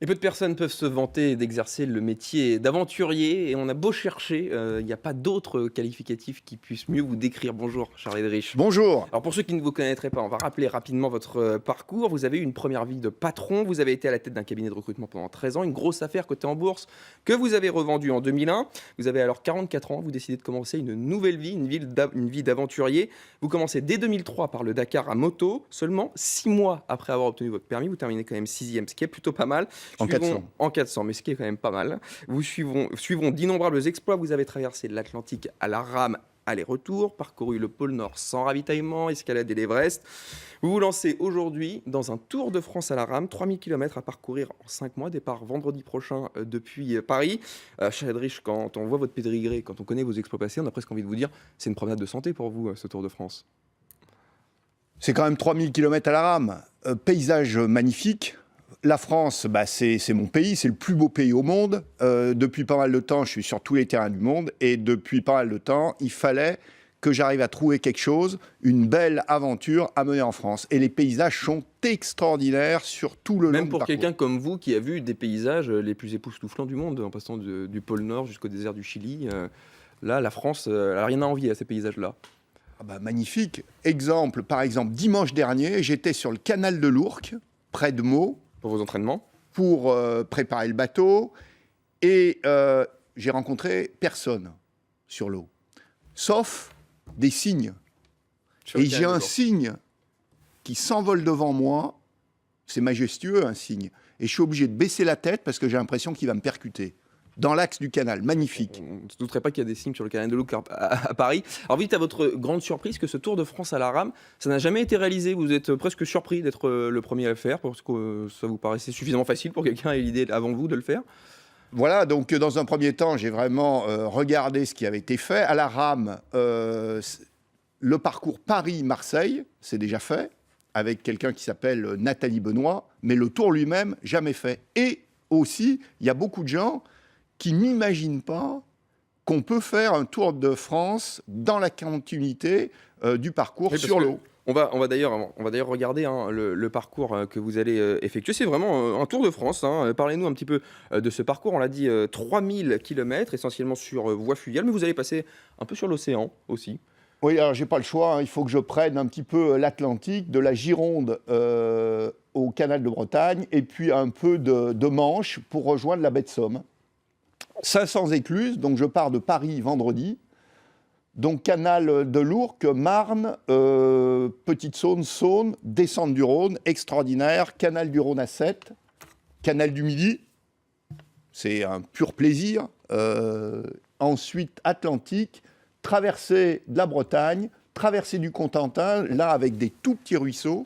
Et peu de personnes peuvent se vanter d'exercer le métier d'aventurier et on a beau chercher, il n'y a pas d'autres qualificatifs qui puissent mieux vous décrire. Bonjour Charles Edrich. Bonjour. Alors pour ceux qui ne vous connaîtraient pas, on va rappeler rapidement votre parcours. Vous avez eu une première vie de patron, vous avez été à la tête d'un cabinet de recrutement pendant 13 ans, une grosse affaire cotée en bourse que vous avez revendue en 2001. Vous avez alors 44 ans, vous décidez de commencer une nouvelle vie, une vie d'aventurier. Vous commencez dès 2003 par le Dakar à moto, seulement 6 mois après avoir obtenu votre permis, vous terminez quand même 6e, ce qui est plutôt pas mal. En 400. En 400, mais ce qui est quand même pas mal. Vous suivront d'innombrables exploits. Vous avez traversé l'Atlantique à la rame, aller-retour, parcouru le pôle Nord sans ravitaillement, escaladé l'Everest. Vous vous lancez aujourd'hui dans un Tour de France à la rame, 3000 km à parcourir en 5 mois, départ vendredi prochain depuis Paris. Charles Edrich, quand on voit votre pédigré, quand on connaît vos exploits passés, on a presque envie de vous dire, c'est une promenade de santé pour vous, ce Tour de France. C'est quand même 3000 km à la rame. Paysage magnifique. La France, c'est mon pays, c'est le plus beau pays au monde. Depuis pas mal de temps, je suis sur tous les terrains du monde. Et depuis pas mal de temps, il fallait que j'arrive à trouver quelque chose, une belle aventure à mener en France. Et les paysages sont extraordinaires sur tout le long Même du pour parcours. quelqu'un comme vous qui a vu des paysages les plus époustouflants du monde, en passant du pôle Nord jusqu'au désert du Chili, là, la France n'a rien à envier à ces paysages-là. Magnifique. Par exemple, dimanche dernier, j'étais sur le canal de l'Ourcq, près de Meaux, Pour vos entraînements? pour préparer le bateau. Et j'ai rencontré personne sur l'eau, sauf des cygnes. Et j'ai un cygne qui s'envole devant moi. C'est majestueux, un cygne. Et je suis obligé de baisser la tête parce que j'ai l'impression qu'il va me percuter. Dans l'axe du canal, magnifique. On ne se douterait pas qu'il y a des signes sur le canal de l'Ourcq à Paris. Alors vite, à votre grande surprise, que ce Tour de France à la rame, ça n'a jamais été réalisé. Vous êtes presque surpris d'être le premier à le faire, parce que ça vous paraissait suffisamment facile pour quelqu'un ait l'idée avant vous de le faire. Voilà, donc dans un premier temps, j'ai vraiment regardé ce qui avait été fait. À la rame, le parcours Paris-Marseille, c'est déjà fait, avec quelqu'un qui s'appelle Nathalie Benoît, mais le tour lui-même, jamais fait. Et aussi, il y a beaucoup de gens qui n'imaginent pas qu'on peut faire un Tour de France dans la continuité du parcours sur l'eau. On va d'ailleurs regarder le parcours que vous allez effectuer. C'est vraiment un Tour de France. Parlez-nous un petit peu de ce parcours. On l'a dit, 3000 km, essentiellement sur voie fluviale, mais vous allez passer un peu sur l'océan aussi. Oui, alors j'ai pas le choix. Il faut que je prenne un petit peu l'Atlantique, de la Gironde au canal de Bretagne, et puis un peu de Manche pour rejoindre la baie de Somme. 500 écluses, donc je pars de Paris vendredi. Donc canal de l'Ourcq, Marne, Petite Saône, Saône, descente du Rhône, extraordinaire. Canal du Rhône à 7, canal du Midi, c'est un pur plaisir. Ensuite Atlantique, traversée de la Bretagne, traversée du Cotentin, là avec des tout petits ruisseaux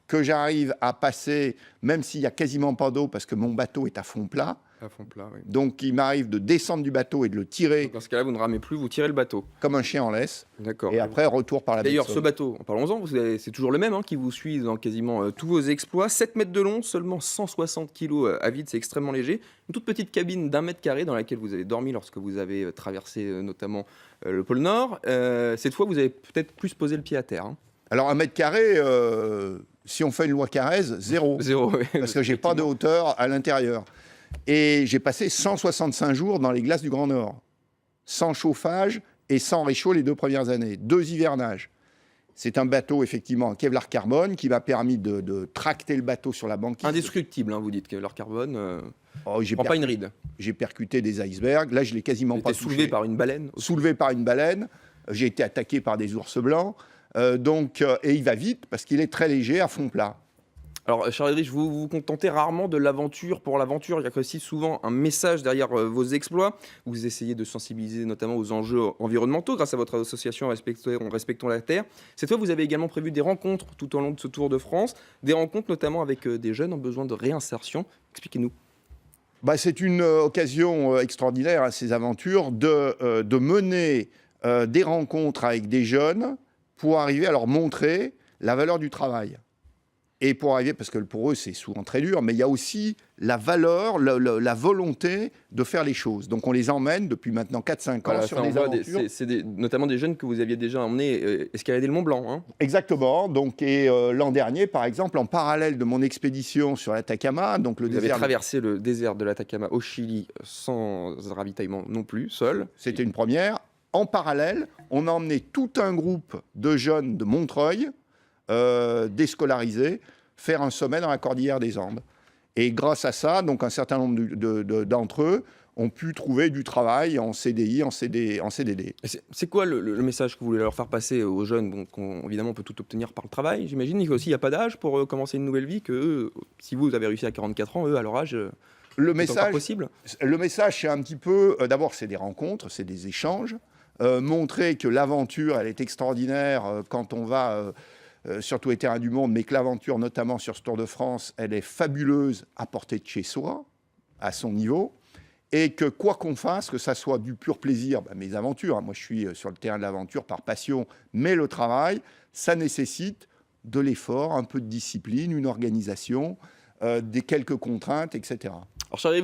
que j'arrive à passer, même s'il n'y a quasiment pas d'eau parce que mon bateau est à fond plat. À fond plat, oui. Donc il m'arrive de descendre du bateau et de le tirer Donc dans ce cas-là, vous ne ramez plus, vous tirez le bateau. comme un chien en laisse. D'accord. Et après, retour par la baie de D'ailleurs, ce Somme. bateau, parlons-en, c'est toujours le même qui vous suit dans quasiment tous vos exploits. 7 mètres de long, seulement 160 kg à vide, c'est extrêmement léger. Une toute petite cabine d'1 mètre carré dans laquelle vous avez dormi lorsque vous avez traversé notamment le pôle Nord. Cette fois, vous avez peut-être plus posé le pied à terre. Alors 1 mètre carré, si on fait une loi Carrez, zéro. Zéro, oui. Parce que j'ai pas de hauteur à l'intérieur. Et j'ai passé 165 jours dans les glaces du Grand Nord, sans chauffage et sans réchaud les 2 premières années, 2 hivernages. C'est un bateau effectivement en Kevlar carbone qui m'a permis de tracter le bateau sur la banquise. Indestructible, vous dites que leur carbone J'ai prend pas une ride. J'ai percuté des icebergs. Là, je l'ai quasiment pas touché. Soulevé par une baleine. Soulevé par une baleine. J'ai été attaqué par des ours blancs. Et il va vite parce qu'il est très léger à fond plat. Alors, Charles Edrich, vous vous contentez rarement de l'aventure pour l'aventure. Il y a aussi souvent un message derrière vos exploits. Vous essayez de sensibiliser notamment aux enjeux environnementaux grâce à votre association Respectons la Terre. Cette fois, vous avez également prévu des rencontres tout au long de ce Tour de France. Des rencontres notamment avec des jeunes en besoin de réinsertion. Expliquez-nous. C'est une occasion extraordinaire, ces aventures, de mener des rencontres avec des jeunes pour arriver à leur montrer la valeur du travail. Et pour arriver, parce que pour eux, c'est souvent très dur, mais il y a aussi la valeur, la volonté de faire les choses. Donc on les emmène depuis maintenant 4-5 ans Voilà, sur ça, on des voit aventures. notamment des jeunes que vous aviez déjà emmenés escalader le Mont Blanc. Hein. Exactement. Donc, et l'an dernier, par exemple, en parallèle de mon expédition sur l'Atacama, donc le Vous avez désert, traversé le désert de l'Atacama au Chili sans ravitaillement non plus, seul. c'était une première. En parallèle, on a emmené tout un groupe de jeunes de Montreuil, déscolarisés, faire un sommet dans la cordillère des Andes. Et grâce à ça, donc un certain nombre d'entre eux ont pu trouver du travail en CDI, en CDD. C'est quoi le message que vous voulez leur faire passer aux jeunes? Bon, évidemment, on peut tout obtenir par le travail, j'imagine. Il n'y a pas d'âge pour commencer une nouvelle vie, que eux, si vous avez réussi à 44 ans, eux, à leur âge, c'est encore possible. Le message, c'est un petit peu... D'abord, c'est des rencontres, c'est des échanges. Montrer que l'aventure, elle est extraordinaire quand on va... sur tous les terrains du monde, mais que l'aventure, notamment sur ce Tour de France, elle est fabuleuse à portée de chez soi, à son niveau, et que quoi qu'on fasse, que ça soit du pur plaisir, mes aventures, hein, moi je suis sur le terrain de l'aventure par passion, mais le travail, ça nécessite de l'effort, un peu de discipline, une organisation, des quelques contraintes, etc. Alors Charles,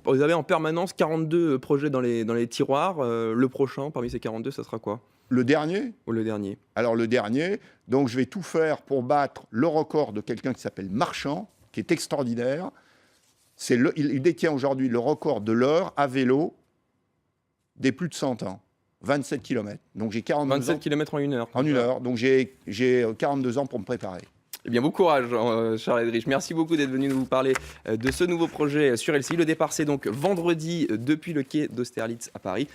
vous avez en permanence 42 projets dans les tiroirs. Le prochain, parmi ces 42, ça sera quoi? Le dernier? Ou le dernier? Alors le dernier, donc je vais tout faire pour battre le record de quelqu'un qui s'appelle Marchand, qui est extraordinaire. Il détient aujourd'hui le record de l'heure à vélo des plus de 100 ans, 27 km. Donc j'ai 42 27 ans. km en 1 heure. En 1 heure, donc j'ai 42 ans pour me préparer. Eh bien, bon courage, Charles Edrich. Merci beaucoup d'être venu nous parler de ce nouveau projet sur LCI. Le départ, c'est donc vendredi depuis le quai d'Austerlitz à Paris.